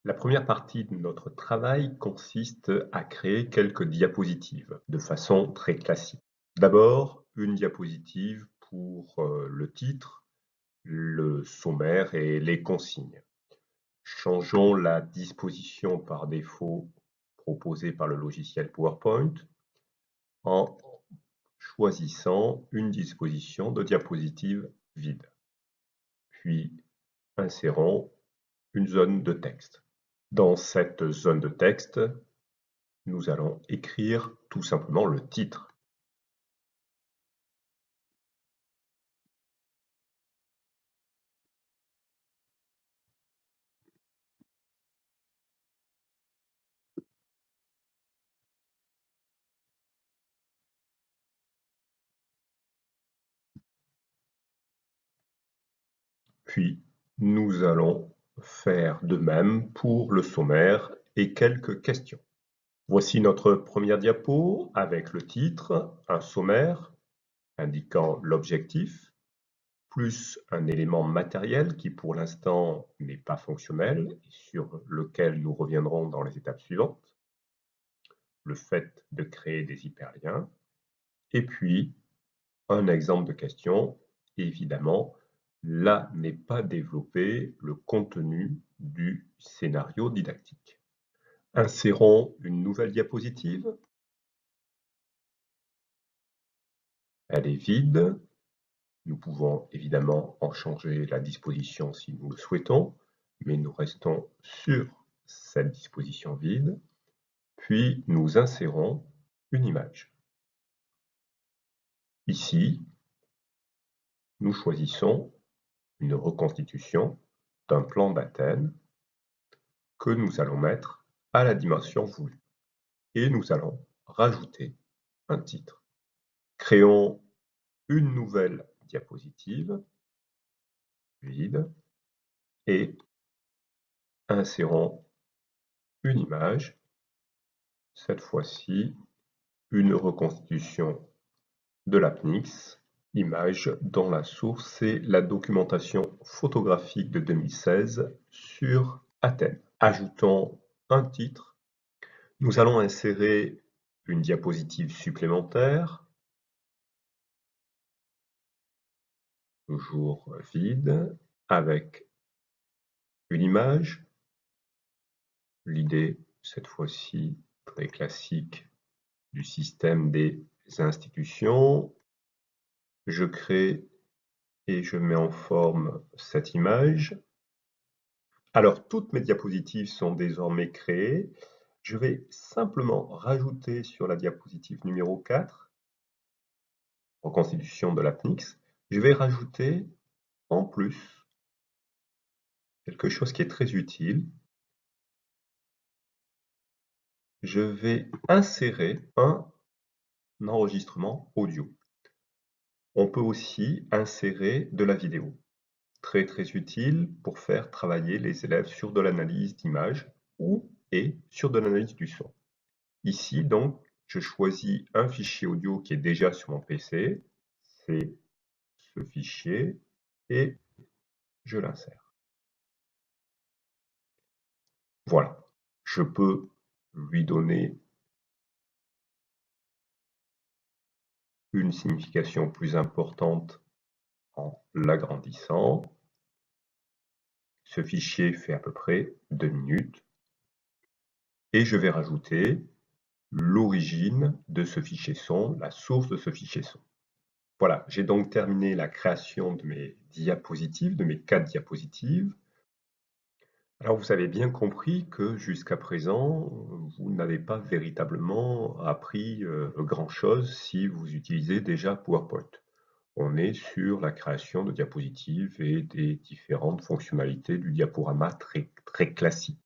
La première partie de notre travail consiste à créer quelques diapositives de façon très classique. D'abord, une diapositive pour le titre, le sommaire et les consignes. Changeons la disposition par défaut proposée par le logiciel PowerPoint en choisissant une disposition de diapositive vide. Puis, insérons une zone de texte. Dans cette zone de texte, nous allons écrire tout simplement le titre. Puis, nous allons faire de même pour le sommaire et quelques questions. Voici notre première diapo avec le titre, un sommaire indiquant l'objectif, plus un élément matériel qui pour l'instant n'est pas fonctionnel et sur lequel nous reviendrons dans les étapes suivantes, le fait de créer des hyperliens, et puis un exemple de question. Évidemment, là n'est pas développé le contenu du scénario didactique. Insérons une nouvelle diapositive. Elle est vide. Nous pouvons évidemment en changer la disposition si nous le souhaitons, mais nous restons sur cette disposition vide. Puis nous insérons une image. Ici, nous choisissons une reconstitution d'un plan d'Athènes que nous allons mettre à la dimension voulue. Et nous allons rajouter un titre. Créons une nouvelle diapositive vide et insérons une image, cette fois-ci une reconstitution de l'apnix, image dont la source est la documentation photographique de 2016 sur Athènes. Ajoutons un titre. Nous allons insérer une diapositive supplémentaire, toujours vide, avec une image. L'idée, cette fois-ci, très classique du système des institutions. Je crée et je mets en forme cette image. Alors, toutes mes diapositives sont désormais créées. Je vais simplement rajouter sur la diapositive numéro 4, reconstitution de l'apnix, je vais rajouter en plus quelque chose qui est très utile. Je vais insérer un enregistrement audio. On peut aussi insérer de la vidéo. Très très utile pour faire travailler les élèves sur de l'analyse d'image et sur de l'analyse du son. Ici donc, je choisis un fichier audio qui est déjà sur mon PC, c'est ce fichier, et je l'insère. Voilà, je peux lui donner une signification plus importante en l'agrandissant. Ce fichier fait à peu près 2 minutes. Et je vais rajouter l'origine de ce fichier son, la source de ce fichier son. Voilà, j'ai donc terminé la création de mes diapositives, de mes 4 diapositives. Alors vous avez bien compris que jusqu'à présent, vous n'avez pas véritablement appris grand-chose si vous utilisez déjà PowerPoint. On est sur la création de diapositives et des différentes fonctionnalités du diaporama très classique.